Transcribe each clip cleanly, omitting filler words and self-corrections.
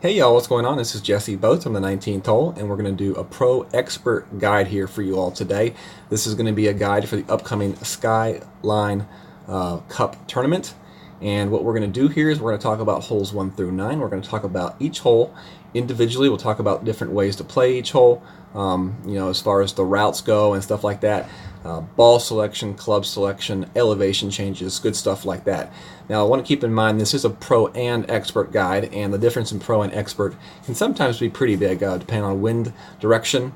Hey y'all, what's going on? This is Jesse Boats on the 19th hole, and we're going to do a pro expert guide here for you all today. This is going to be a guide for the upcoming Skyline Cup Tournament. And what we're going to do here is we're going to talk about holes 1 through 9. We're going to talk about each hole individually. We'll talk about different ways to play each hole, as far as the routes go and stuff like that. Ball selection, club selection, elevation changes, good stuff like that. Now, I want to keep in mind this is a pro and expert guide, and the difference in pro and expert can sometimes be pretty big depending on wind direction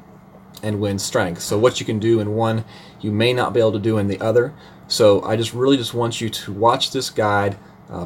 and wind strength. So what you can do in one, you may not be able to do in the other. So I really just want you to watch this guide,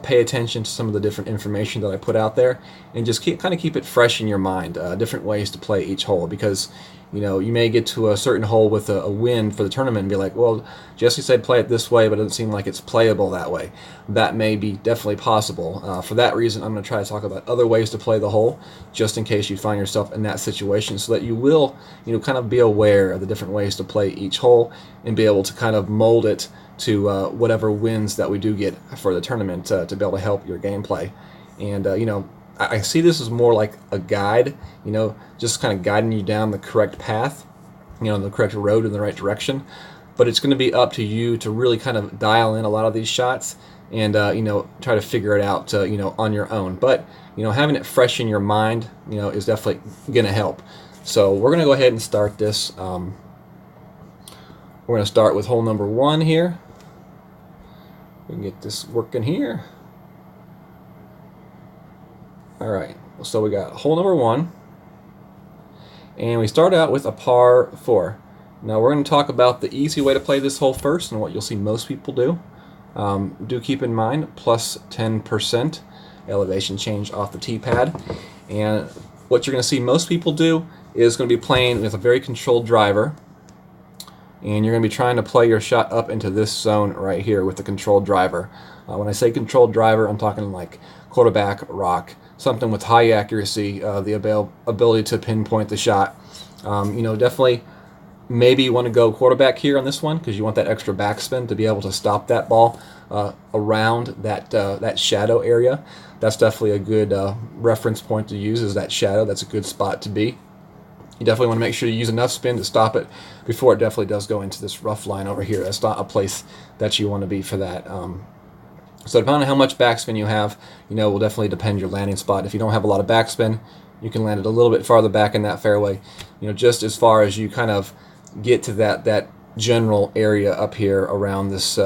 pay attention to some of the different information that I put out there, and just kind of keep it fresh in your mind, different ways to play each hole, because you may get to a certain hole with a win for the tournament and be like, well, Jesse said play it this way, but it doesn't seem like it's playable that way. That may be definitely possible. For that reason, I'm going to try to talk about other ways to play the hole, just in case you find yourself in that situation, so that you will, kind of be aware of the different ways to play each hole and be able to kind of mold it to whatever wins that we do get for the tournament to be able to help your gameplay. And I see this as more like a guide, just kind of guiding you down the correct path, the correct road in the right direction. But it's going to be up to you to really kind of dial in a lot of these shots and, try to figure it out, on your own. But, having it fresh in your mind, is definitely going to help. So we're going to go ahead and start this. We're going to start with hole number 1 here. We can get this working here. All right, so we got hole number 1, and we start out with a par 4. Now we're going to talk about the easy way to play this hole first, and what you'll see most people do. Do keep in mind plus 10% elevation change off the tee pad, and what you're going to see most people do is going to be playing with a very controlled driver, and you're going to be trying to play your shot up into this zone right here with the controlled driver. When I say controlled driver, I'm talking like quarterback rock, something with high accuracy, the ability to pinpoint the shot. Definitely maybe you want to go quarterback here on this one because you want that extra backspin to be able to stop that ball around that shadow area. That's definitely a good reference point to use, is that shadow. That's a good spot to be. You definitely want to make sure you use enough spin to stop it before it definitely does go into this rough line over here. That's not a place that you want to be for that. So depending on how much backspin you have, will definitely depend your landing spot. If you don't have a lot of backspin, you can land it a little bit farther back in that fairway, just as far as you kind of get to that general area up here around this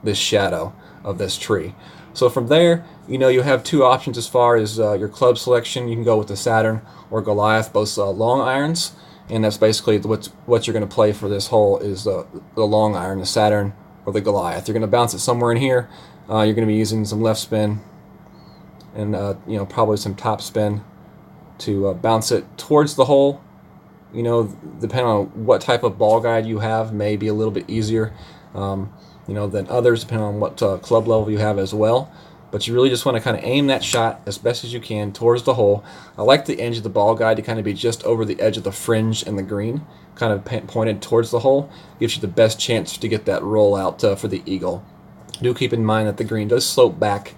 this shadow of this tree. So from there, you have two options as far as your club selection. You can go with the Saturn or Goliath, both long irons, and that's basically what you're going to play for this hole is the long iron, the Saturn or the Goliath. You're going to bounce it somewhere in here. You're going to be using some left spin and probably some top spin to bounce it towards the hole. Depending on what type of ball guide you have, may be a little bit easier than others, depending on what club level you have as well. But you really just want to kind of aim that shot as best as you can towards the hole. I like the edge of the ball guide to kind of be just over the edge of the fringe and the green, kind of pointed towards the hole. Gives you the best chance to get that roll out for the eagle. Do keep in mind that the green does slope back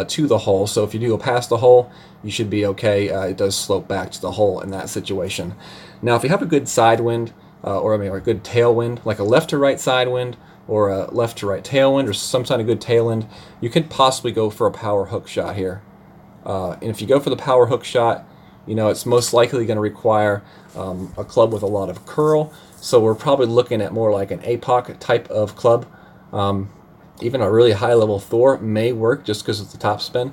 to the hole, so if you do go past the hole, you should be okay. It does slope back to the hole in that situation. Now, if you have a good side wind, or a good tailwind, like a left to right side wind, or a left to right tailwind, or some kind of good tailwind, you could possibly go for a power hook shot here. And if you go for the power hook shot, it's most likely going to require a club with a lot of curl. So we're probably looking at more like an APOC type of club. Even a really high level Thor may work just because it's the top spin.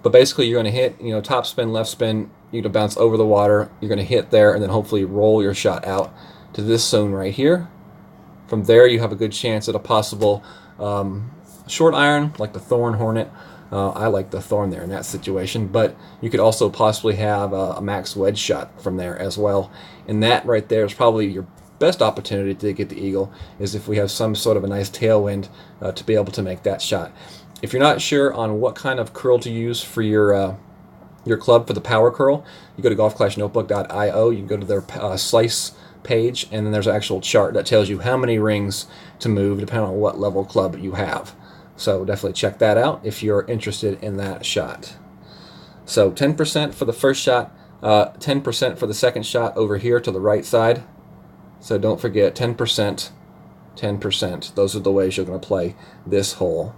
But basically you're going to hit, top spin, left spin, you're going to bounce over the water, you're going to hit there, and then hopefully roll your shot out to this zone right here. From there you have a good chance at a possible short iron, like the Thorn Hornet. I like the Thorn there in that situation, but you could also possibly have a max wedge shot from there as well. And that right there is probably your best opportunity to get the eagle, is if we have some sort of a nice tailwind to be able to make that shot. If you're not sure on what kind of curl to use for your club for the power curl, you go to golfclashnotebook.io. You can go to their slice page, and then there's an actual chart that tells you how many rings to move depending on what level club you have. So definitely check that out if you're interested in that shot. So 10% for the first shot, 10% for the second shot over here to the right side. So don't forget 10%, 10%. Those are the ways you're going to play this hole.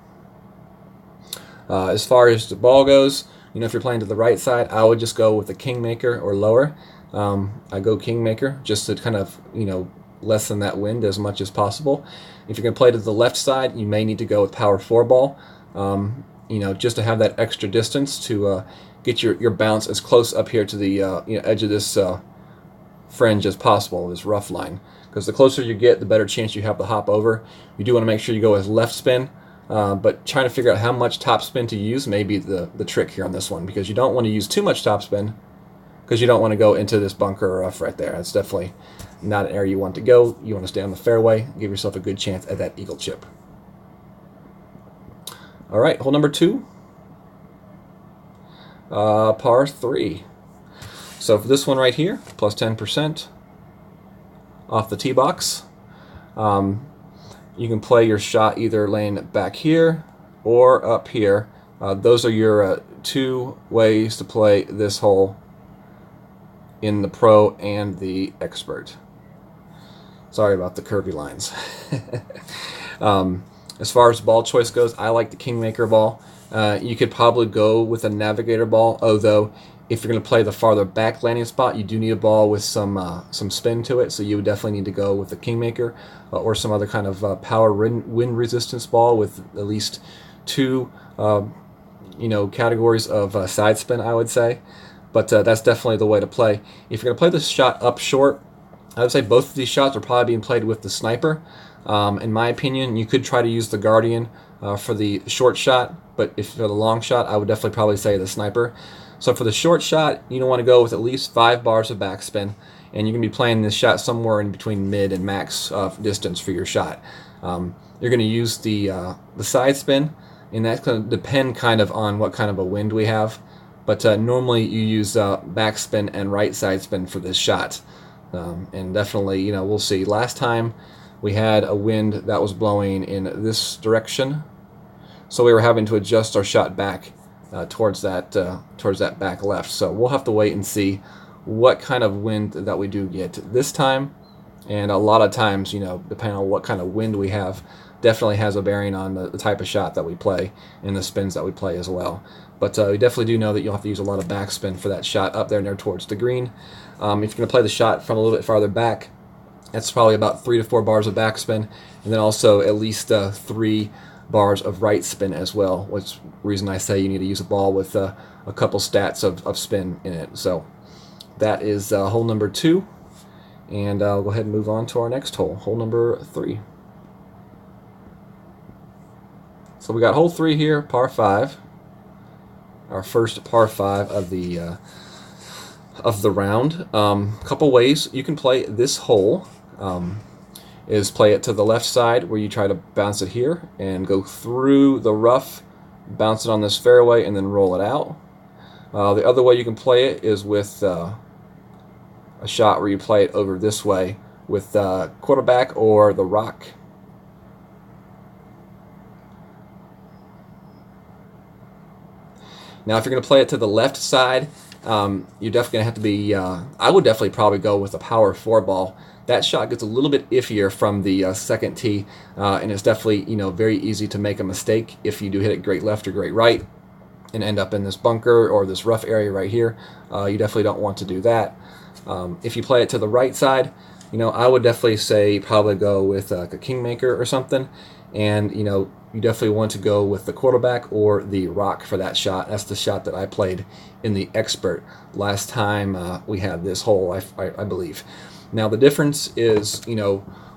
As far as the ball goes, if you're playing to the right side, I would just go with the Kingmaker or lower. I go Kingmaker just to kind of, lessen that wind as much as possible. If you're going to play to the left side, you may need to go with Power 4 ball, just to have that extra distance to get your bounce as close up here to the edge of this fringe as possible, this rough line. Because the closer you get, the better chance you have to hop over. You do want to make sure you go with left spin, but trying to figure out how much top spin to use may be the trick here on this one, because you don't want to use too much top spin, because you don't want to go into this bunker or rough right there. That's definitely not an area you want to go. You want to stay on the fairway, give yourself a good chance at that eagle chip. All right, hole number 2, par 3. So for this one right here, plus 10% off the tee box. You can play your shot either laying back here or up here. Those are your 2 ways to play this hole in the pro and the expert. Sorry about the curvy lines. As far as ball choice goes, I like the Kingmaker ball. You could probably go with a Navigator ball, although if you're going to play the farther back landing spot, you do need a ball with some spin to it, so you would definitely need to go with the Kingmaker or some other kind of power wind resistance ball with at least 2 categories of side spin, I would say. But that's definitely the way to play. If you're going to play this shot up short, I would say both of these shots are probably being played with the sniper. In my opinion, you could try to use the Guardian for the short shot, but if for the long shot, I would definitely probably say the sniper. So for the short shot, you don't want to go with at least 5 bars of backspin, and you're going to be playing this shot somewhere in between mid and max distance for your shot. You're going to use the side spin, and that's going to depend kind of on what kind of a wind we have. But normally you use backspin and right side spin for this shot. And definitely, we'll see. Last time we had a wind that was blowing in this direction, so we were having to adjust our shot back towards that back left. So we'll have to wait and see what kind of wind that we do get this time. And a lot of times, depending on what kind of wind we have, definitely has a bearing on the type of shot that we play and the spins that we play as well. But we definitely do know that you'll have to use a lot of backspin for that shot up there and there towards the green. If you're going to play the shot from a little bit farther back, that's probably about 3 to 4 bars of backspin, and then also at least 3 bars of right spin as well, which reason I say you need to use a ball with a couple stats of spin in it. So that is hole number 2, and I'll go ahead and move on to our next hole, hole number 3. So we got hole 3 here, par 5, our first par 5 of the round. Couple ways you can play this hole. Is play it to the left side where you try to bounce it here and go through the rough, bounce it on this fairway, and then roll it out. The other way you can play it is with a shot where you play it over this way with quarterback or the rock. Now if you're going to play it to the left side, you're definitely going to have to be, I would definitely probably go with a power 4 ball. That shot gets a little bit iffier from the second tee, and it's definitely very easy to make a mistake if you do hit it great left or great right and end up in this bunker or this rough area right here. You definitely don't want to do that. If you play it to the right side, I would definitely say probably go with a Kingmaker or something, and you definitely want to go with the quarterback or the rock for that shot. That's the shot that I played in the expert last time we had this hole, I believe. Now the difference is,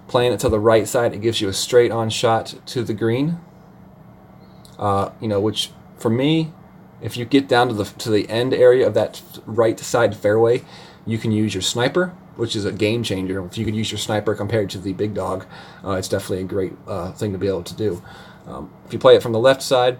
playing it to the right side, it gives you a straight on shot to the green. Which for me, if you get down to the end area of that right side fairway, you can use your sniper, which is a game changer. If you could use your sniper compared to the big dog, it's definitely a great thing to be able to do. If you play it from the left side,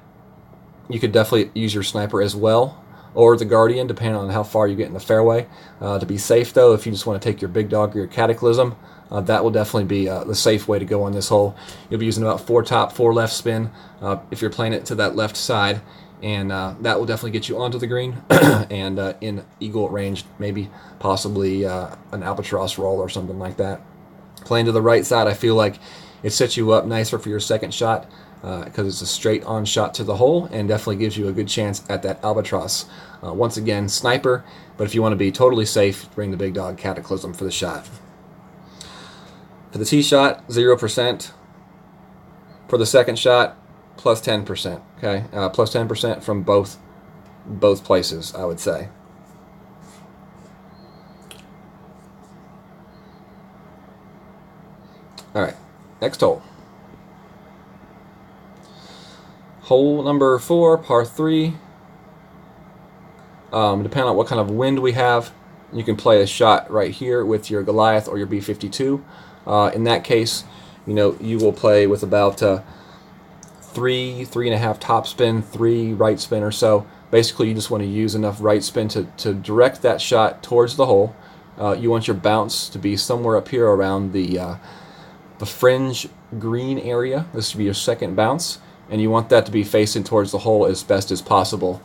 you could definitely use your sniper as well, or the Guardian, depending on how far you get in the fairway. To be safe, though, if you just want to take your big dog or your Cataclysm, that will definitely be the safe way to go on this hole. You'll be using about 4 top, 4 left spin if you're playing it to that left side, and that will definitely get you onto the green and in eagle range, maybe possibly an albatross roll or something like that. Playing to the right side, I feel like it sets you up nicer for your second shot because it's a straight on shot to the hole and definitely gives you a good chance at that albatross. Once again, sniper, but if you want to be totally safe, bring the big dog Cataclysm for the shot. For the tee shot, 0%. For the second shot, plus 10%. Okay, plus 10% from both places, I would say. All right, next hole. Hole number 4, par 3. Depending on what kind of wind we have, you can play a shot right here with your Goliath or your B-52. In that case, you will play with about 3.5 top spin, 3 right spin or so. Basically, you just want to use enough right spin to direct that shot towards the hole. You want your bounce to be somewhere up here around the fringe green area. This should be your second bounce, and you want that to be facing towards the hole as best as possible.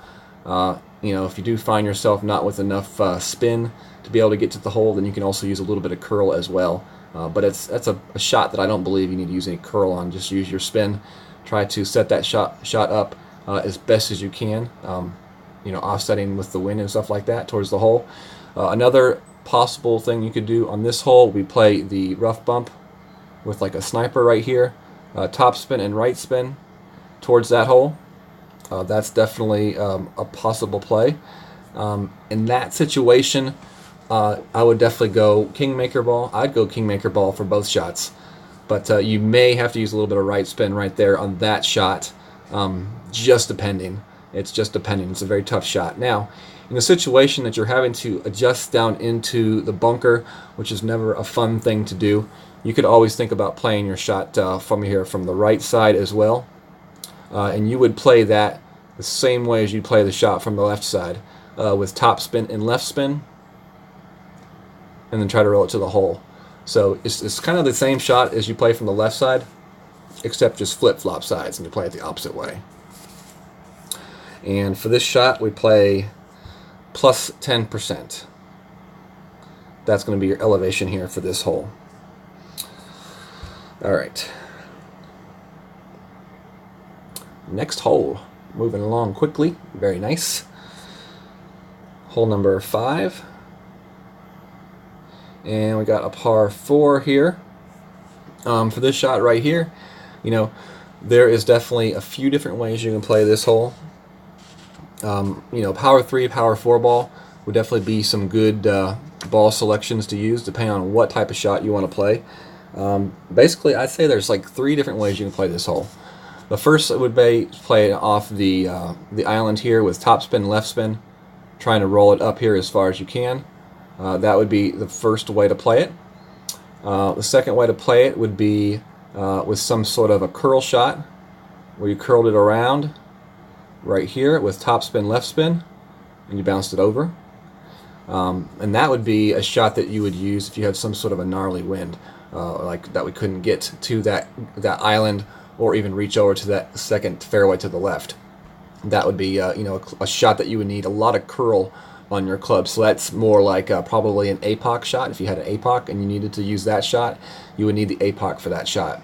If you do find yourself not with enough spin to be able to get to the hole, then you can also use a little bit of curl as well. But that's a shot that I don't believe you need to use any curl on. Just use your spin. Try to set that shot up as best as you can, offsetting with the wind and stuff like that towards the hole. Another possible thing you could do on this hole, we play the rough bump with like a sniper right here, top spin and right spin towards that hole. That's definitely a possible play. In that situation, I would definitely go Kingmaker ball. I'd go Kingmaker ball for both shots, but you may have to use a little bit of right spin right there on that shot, just depending. It's just depending. It's a very tough shot. Now, in a situation that you're having to adjust down into the bunker, which is never a fun thing to do, you could always think about playing your shot from the right side as well. And you would play that the same way as you play the shot from the left side, with top spin and left spin, and then try to roll it to the hole. So it's kind of the same shot as you play from the left side, except just flip-flop sides, and you play it the opposite way. And for this shot, we play plus 10%. That's going to be your elevation here for this hole. All right. Next hole, moving along quickly, very nice. Hole number 5, and we got a par 4 here. For this shot right here, there is definitely a few different ways you can play this hole. Power 3, power 4 ball would definitely be some good ball selections to use depending on what type of shot you want to play. Basically, I'd say there's like 3 different ways you can play this hole. The first would be play off the island here with top spin, left spin, trying to roll it up here as far as you can. That would be the first way to play it. The second way to play it would be with some sort of a curl shot, where you curled it around right here with top spin, left spin, and you bounced it over. And that would be a shot that you would use if you had some sort of a gnarly wind, like that we couldn't get to that island, or even reach over to that second fairway to the left. That would be a shot that you would need a lot of curl on your club. So that's more like probably an APOC shot. If you had an APOC and you needed to use that shot, you would need the APOC for that shot.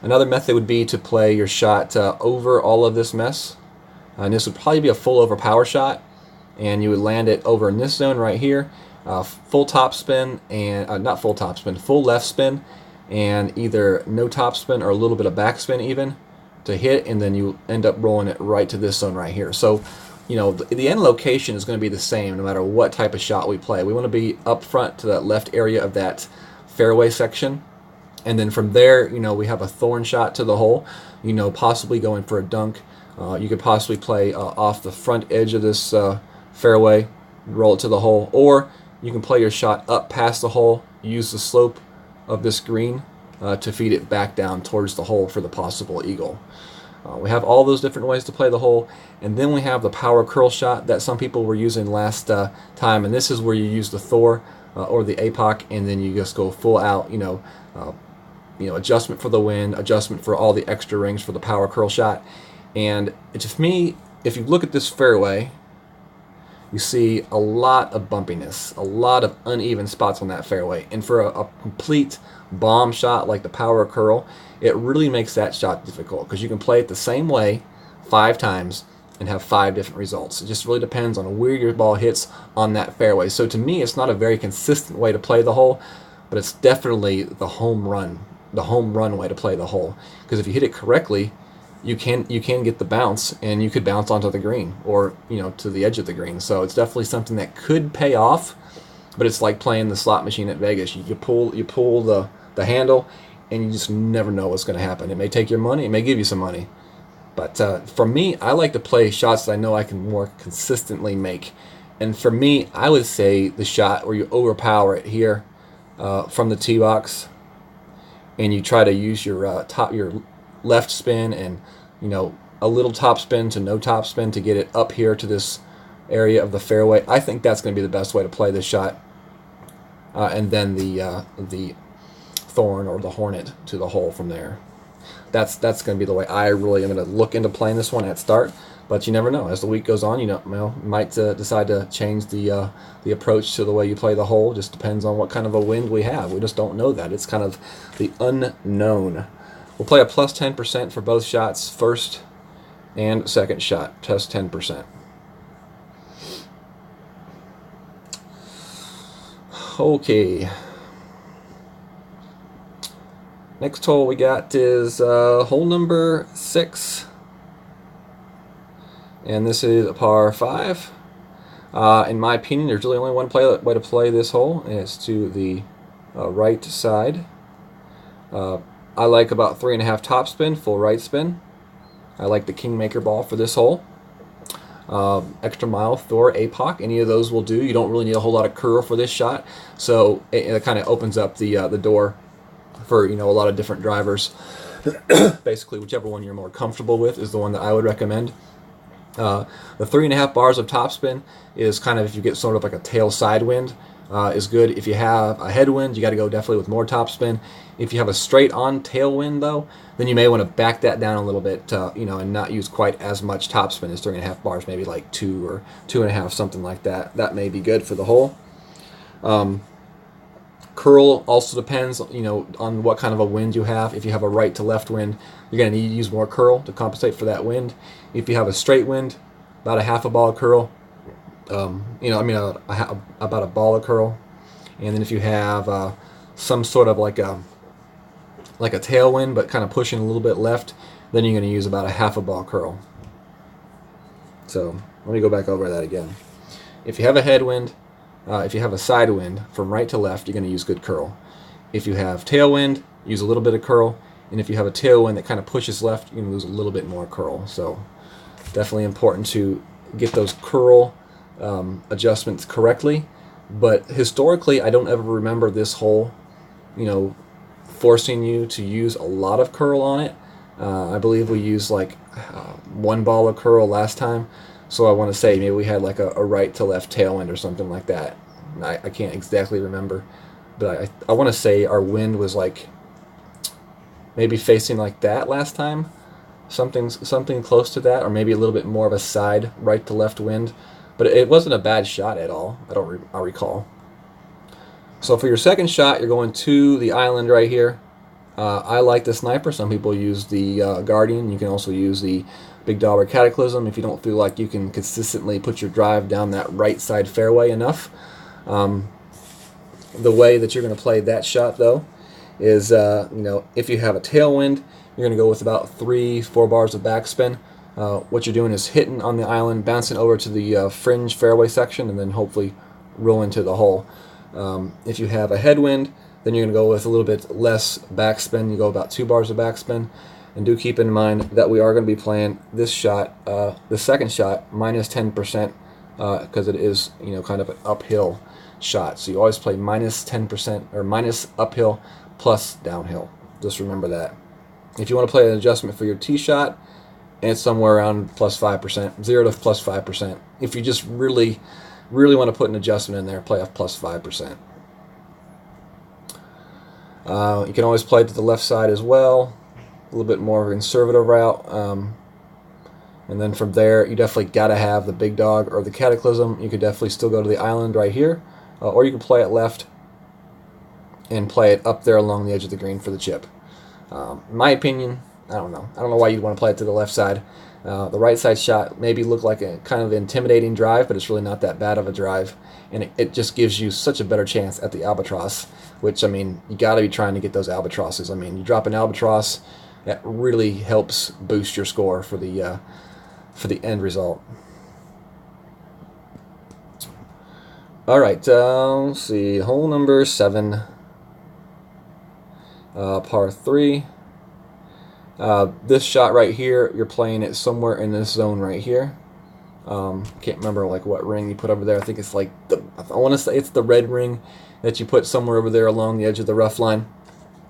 Another method would be to play your shot over all of this mess. And this would probably be a full over power shot, and you would land it over in this zone right here. Full top spin, and not full top spin, full left spin, and either no top spin or a little bit of backspin even to hit, and then you end up rolling it right to this zone right here. So, the end location is going to be the same no matter what type of shot we play. We want to be up front to that left area of that fairway section, and then from there, we have a thorn shot to the hole, possibly going for a dunk. You could possibly play off the front edge of this fairway, roll it to the hole, or you can play your shot up past the hole, use the slope of this green to feed it back down towards the hole for the possible eagle. We have all those different ways to play the hole, and then we have the power curl shot that some people were using last time, and this is where you use the Thor or the APOC, and then you just go full out, adjustment for the wind, adjustment for all the extra rings for the power curl shot. And to me, if you look at this fairway, you see a lot of bumpiness, a lot of uneven spots on that fairway. And for a complete bomb shot like the power curl, it really makes that shot difficult because you can play it the same way 5 times and have 5 different results. It just really depends on where your ball hits on that fairway. So to me, it's not a very consistent way to play the hole, but it's definitely the home run way to play the hole. Because if you hit it correctly, you can get the bounce, and you could bounce onto the green or to the edge of the green. So it's definitely something that could pay off, but it's like playing the slot machine at Vegas. You pull the handle, and you just never know what's going to happen. It may take your money, it may give you some money. But for me, I like to play shots that I know I can more consistently make. And for me, I would say the shot where you overpower it here from the tee box, and you try to use your left spin and a little top spin to no top spin to get it up here to this area of the fairway. I think that's going to be the best way to play this shot. And then the thorn or the hornet to the hole from there. That's going to be the way I really am going to look into playing this one at start. But you never know. As the week goes on, you might decide to change the approach to the way you play the hole. Just depends on what kind of a wind we have. We just don't know that. It's kind of the unknown. We'll play a plus 10% for both shots, first and second shot. Test 10%. Okay. Next hole we got is hole number 6. And this is a par 5. In my opinion, there's really only one way to play this hole, and it's to the right side. I like about 3.5 topspin, full right spin. I like the Kingmaker ball for this hole. Extra mile, Thor, APOC, any of those will do. You don't really need a whole lot of curl for this shot, so it kind of opens up the door for a lot of different drivers. Basically, whichever one you're more comfortable with is the one that I would recommend. The 3.5 bars of topspin is kind of, if you get sort of like a tail side wind, is good. If you have a headwind, you got to go definitely with more topspin. If you have a straight on tailwind though, then you may want to back that down a little bit, and not use quite as much topspin as 3.5 bars, maybe like 2 or 2.5, something like that. That may be good for the hole. Curl also depends, on what kind of a wind you have. If you have a right to left wind, you're going to need to use more curl to compensate for that wind. If you have a straight wind, about a half a ball of curl. About a ball of curl. And then if you have some sort of like a tailwind, but kind of pushing a little bit left, then you're going to use about a half a ball curl. So let me go back over that again. If you have a headwind, if you have a side wind from right to left, you're going to use good curl. If you have tailwind, use a little bit of curl. And if you have a tailwind that kind of pushes left, you're going to lose a little bit more curl. So definitely important to get those curl adjustments correctly. But historically, I don't ever remember this hole, forcing you to use a lot of curl on it. I believe we used like 1 ball of curl last time. So I want to say maybe we had like a right to left tailwind or something like that. I can't exactly remember, but I want to say our wind was like maybe facing like that last time, something close to that, or maybe a little bit more of a side right to left wind. But it wasn't a bad shot at all. I recall. So for your second shot, you're going to the island right here. I like the Sniper. Some people use the Guardian. You can also use the Big Dog or Cataclysm if you don't feel like you can consistently put your drive down that right side fairway enough. The way that you're going to play that shot, though, is if you have a tailwind, you're going to go with about 3-4 bars of backspin. What you're doing is hitting on the island, bouncing over to the fringe fairway section, and then hopefully roll into the hole. If you have a headwind, then you're going to go with a little bit less backspin. You go about 2 bars of backspin. And do keep in mind that we are going to be playing this shot, the second shot, minus 10%, because it is, kind of an uphill shot. So you always play minus 10% or minus uphill plus downhill. Just remember that. If you want to play an adjustment for your tee shot, and it's somewhere around plus 5%, 0 to plus 5%. If you just really, really want to put an adjustment in there, play off plus 5%. You can always play to the left side as well. A little bit more of a conservative route. And then from there, you definitely got to have the big dog or the Cataclysm. You could definitely still go to the island right here, or you can play it left and play it up there along the edge of the green for the chip. In my opinion, I don't know. I don't know why you'd want to play it to the left side. The right side shot maybe look like a kind of intimidating drive, but it's really not that bad of a drive. And it just gives you such a better chance at the albatross, which, I mean, you got to be trying to get those albatrosses. I mean, you drop an albatross, that really helps boost your score for the end result. All right, let's see, hole number 7, par 3. This shot right here, you're playing it somewhere in this zone right here. Can't remember like what ring you put over there. I think it's like I want to say it's the red ring that you put somewhere over there along the edge of the rough line.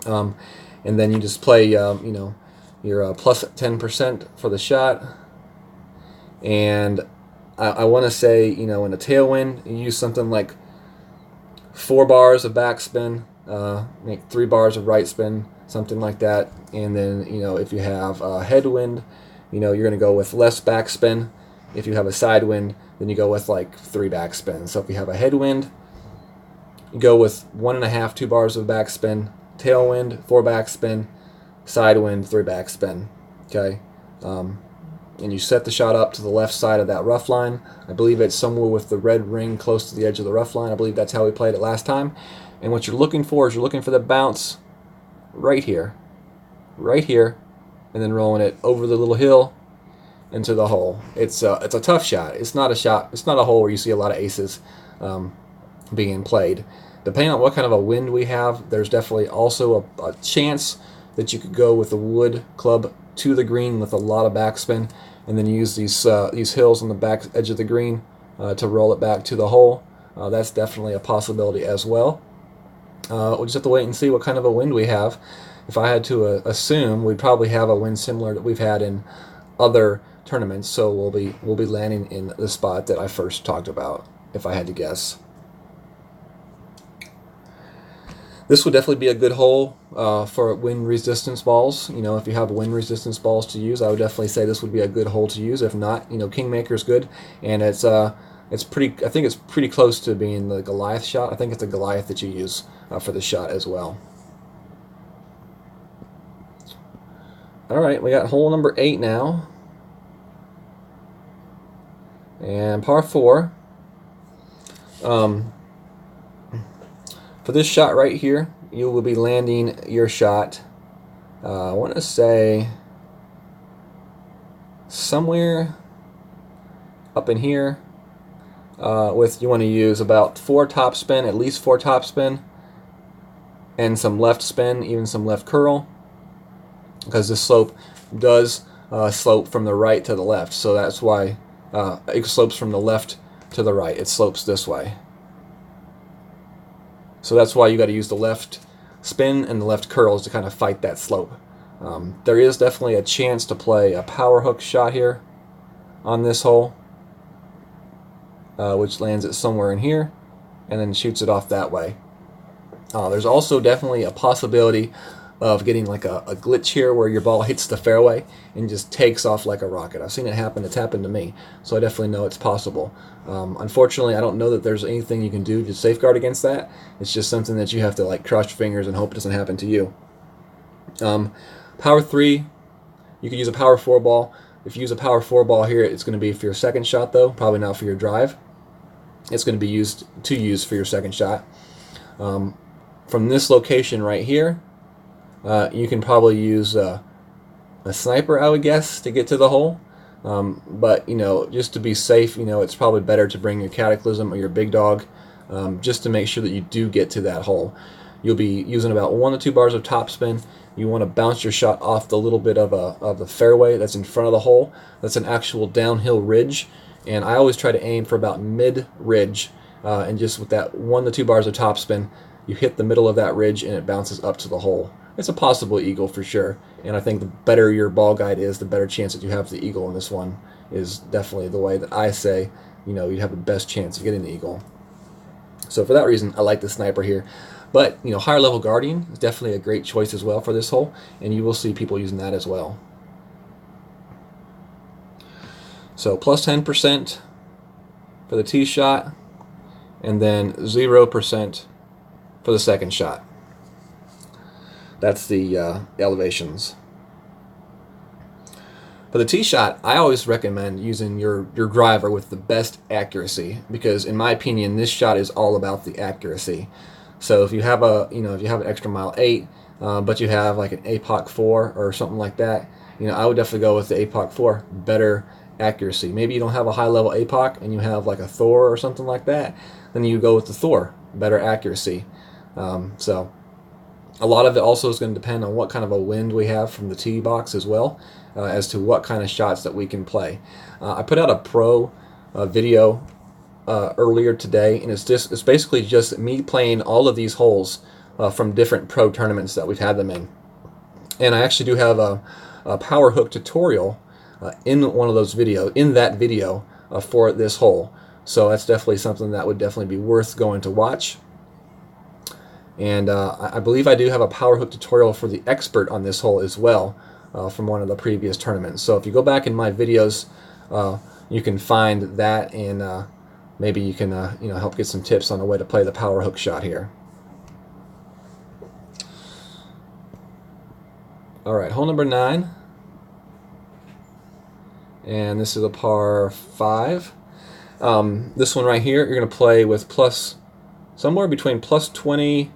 And then you just play, you know, your plus 10% for the shot. And I want to say, you know, in a tailwind, you use something like 4 bars of backspin, make 3 bars of right spin, something like that. And then, you know, if you have a headwind, you know, you're going to go with less backspin. If you have a side wind, then you go with like 3 backspin. So if you have a headwind, you go with 1.5, 2 bars of backspin, tailwind, 4 backspin, side wind, 3 backspin. Okay. And you set the shot up to the left side of that rough line. I believe it's somewhere with the red ring close to the edge of the rough line. I believe that's how we played it last time. And what you're looking for is you're looking for the bounce right here, and then rolling it over the little hill into the hole. It's a tough shot. It's not a hole where you see a lot of aces being played. Depending on what kind of a wind we have, there's definitely also a chance that you could go with a wood club to the green with a lot of backspin, and then use these hills on the back edge of the green to roll it back to the hole. That's definitely a possibility as well. We'll just have to wait and see what kind of a wind we have. If I had to assume, we'd probably have a wind similar that we've had in other tournaments, so we'll be landing in the spot that I first talked about, if I had to guess. This would definitely be a good hole for wind resistance balls. You know, if you have wind resistance balls to use, I would definitely say this would be a good hole to use. If not, you know, Kingmaker is good, and it's pretty. I think it's pretty close to being the Goliath shot. I think it's a Goliath that you use for the shot as well. All right, we got hole number 8 now, and par 4. For this shot right here, you will be landing your shot, I want to say, somewhere up in here. You want to use about 4 topspin, at least 4 topspin, and some left spin, even some left curl, because this slope does slope from the right to the left. So that's why it slopes from the left to the right. It slopes this way. So that's why you got to use the left spin and the left curls to kind of fight that slope. There is definitely a chance to play a power hook shot here on this hole, which lands it somewhere in here and then shoots it off that way. There's also definitely a possibility of getting like a glitch here where your ball hits the fairway and just takes off like a rocket. I've seen it happen. It's happened to me, so I definitely know it's possible. Unfortunately, I don't know that there's anything you can do to safeguard against that. It's just something that you have to like cross your fingers and hope it doesn't happen to you. Power 3, you could use a power 4 ball. If you use a power 4 ball here, it's going to be for your second shot though, probably not for your drive. It's going to be used for your second shot. From this location right here, you can probably use a sniper, I would guess, to get to the hole. But, you know, just to be safe, you know, it's probably better to bring your Cataclysm or your big dog just to make sure that you do get to that hole. You'll be using about 1 to 2 bars of topspin. You want to bounce your shot off the little bit of the fairway that's in front of the hole. That's an actual downhill ridge. And I always try to aim for about mid-ridge. And just with that 1 to 2 bars of topspin, you hit the middle of that ridge and it bounces up to the hole. It's a possible eagle for sure, and I think the better your ball guide is, the better chance that you have the eagle in this one is definitely the way that I say, you know, you have the best chance of getting the eagle. So for that reason, I like the sniper here. But, you know, higher level guardian is definitely a great choice as well for this hole, and you will see people using that as well. So plus 10% for the tee shot, and then 0% for the second shot. That's the elevations. For the tee shot, I always recommend using your driver with the best accuracy, because in my opinion, this shot is all about the accuracy. So if you have an extra mile 8, but you have like an APOC 4 or something like that, I would definitely go with the APOC 4, better accuracy. Maybe you don't have a high level APOC and you have like a Thor or something like that, then you go with the Thor, better accuracy. So a lot of it also is going to depend on what kind of a wind we have from the tee box as well, as to what kind of shots that we can play. I put out a pro video earlier today, and it's basically just me playing all of these holes from different pro tournaments that we've had them in. And I actually do have a power hook tutorial in that video for this hole. So that's definitely something that would definitely be worth going to watch. And I believe I do have a power hook tutorial for the expert on this hole as well, from one of the previous tournaments. So if you go back in my videos, you can find that, and maybe you can help get some tips on the way to play the power hook shot here. All right, hole number 9, and this is a par 5. This one right here, you're going to play with somewhere between plus 25%.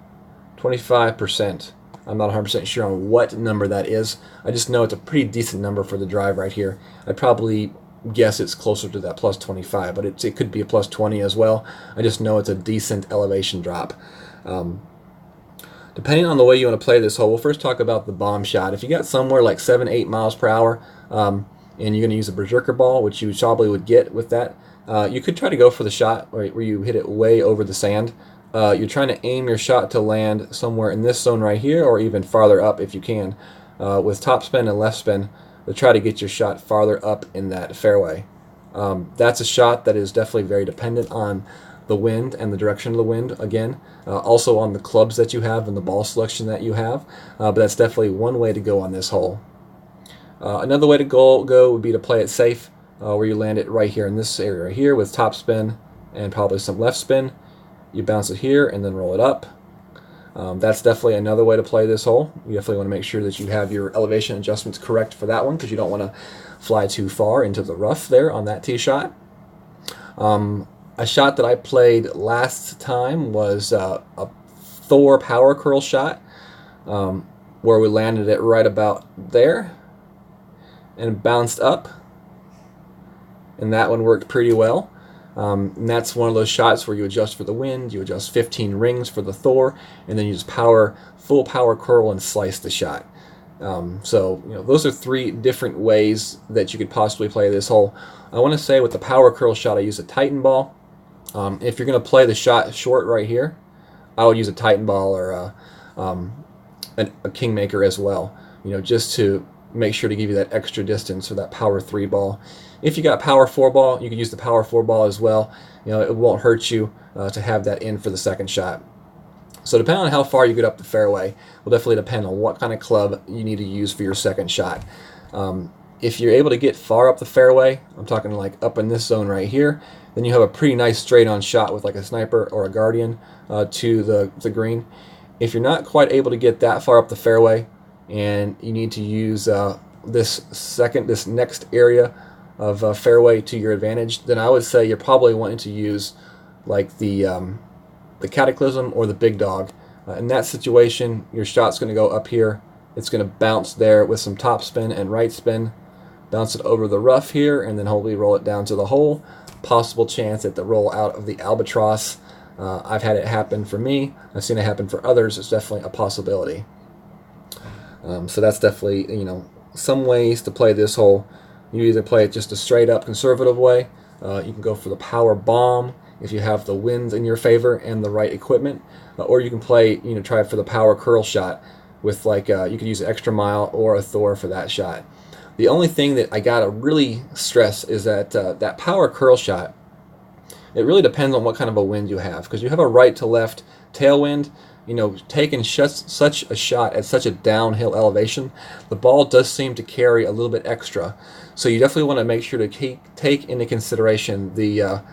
I'm not 100% sure on what number that is. I just know it's a pretty decent number for the drive right here. I'd probably guess it's closer to that plus 25, but it could be a plus 20 as well. I just know it's a decent elevation drop. Depending on the way you want to play this hole, we'll first talk about the bomb shot. If you got somewhere like 7-8 miles per hour, and you're going to use a berserker ball, which you probably would get with that, you could try to go for the shot where you hit it way over the sand. You're trying to aim your shot to land somewhere in this zone right here, or even farther up if you can, with top spin and left spin, to try to get your shot farther up in that fairway. That's a shot that is definitely very dependent on the wind and the direction of the wind, again, also on the clubs that you have and the ball selection that you have, but that's definitely one way to go on this hole. Another way to go would be to play it safe, where you land it right here in this area right here with top spin and probably some left spin. You bounce it here and then roll it up. That's definitely another way to play this hole. You definitely want to make sure that you have your elevation adjustments correct for that one, because you don't want to fly too far into the rough there on that tee shot. A shot that I played last time was a Thor power curl shot, where we landed it right about there and bounced up, and that one worked pretty well. And that's one of those shots where you adjust for the wind, you adjust 15 rings for the Thor, and then you just full power curl and slice the shot. So those are 3 different ways that you could possibly play this hole. I want to say with the power curl shot, I use a Titan ball. If you're going to play the shot short right here, I would use a Titan ball or a Kingmaker as well, just to make sure to give you that extra distance for that power 3 ball. If you got power 4 ball, you could use the power 4 ball as well. It won't hurt you to have that in for the second shot. So depending on how far you get up the fairway will definitely depend on what kind of club you need to use for your second shot. If you're able to get far up the fairway, I'm talking like up in this zone right here, then you have a pretty nice straight-on shot with like a sniper or a guardian to the green. If you're not quite able to get that far up the fairway and you need to use this next area of fairway to your advantage, then I would say you're probably wanting to use like the Cataclysm or the Big Dog. In that situation, your shot's going to go up here. It's going to bounce there with some top spin and right spin, bounce it over the rough here, and then hopefully roll it down to the hole. Possible chance at the roll out of the Albatross. I've had it happen for me. I've seen it happen for others. It's definitely a possibility. So that's definitely some ways to play this hole. You either play it just a straight up conservative way. You can go for the power bomb if you have the winds in your favor and the right equipment, or you can play try for the power curl shot with like you could use an extra mile or a Thor for that shot. The only thing that I gotta really stress is that that power curl shot, it really depends on what kind of a wind you have, because you have a right to left tailwind. Taking such a shot at such a downhill elevation, the ball does seem to carry a little bit extra. So you definitely want to make sure to take into consideration the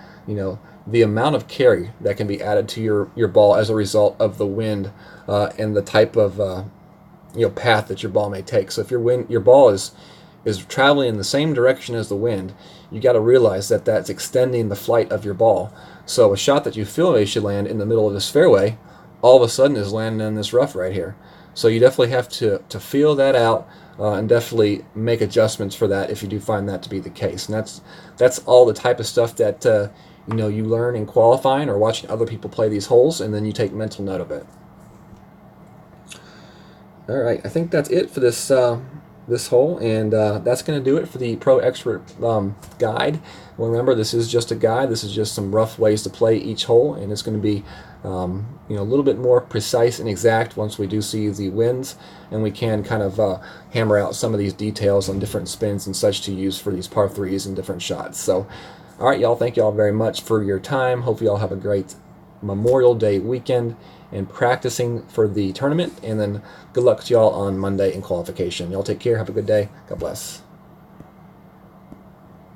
the amount of carry that can be added to your ball as a result of the wind and the type of path that your ball may take. So if your ball is traveling in the same direction as the wind, you got to realize that that's extending the flight of your ball. So a shot that you feel it should land in the middle of this fairway, all of a sudden is landing in this rough right here. So you definitely have to feel that out and definitely make adjustments for that if you do find that to be the case. And that's all the type of stuff that you learn in qualifying or watching other people play these holes, and then you take mental note of it. All right, I think that's it for this this hole, and that's going to do it for the Pro Expert guide. Well, remember, this is just a guide. This is just some rough ways to play each hole, and it's going to be a little bit more precise and exact once we do see the winds, and we can kind of hammer out some of these details on different spins and such to use for these par 3s and different shots. So, all right, y'all, thank y'all very much for your time. Hope y'all have a great Memorial Day weekend and practicing for the tournament, and then good luck to y'all on Monday in qualification. Y'all take care. Have a good day. God bless.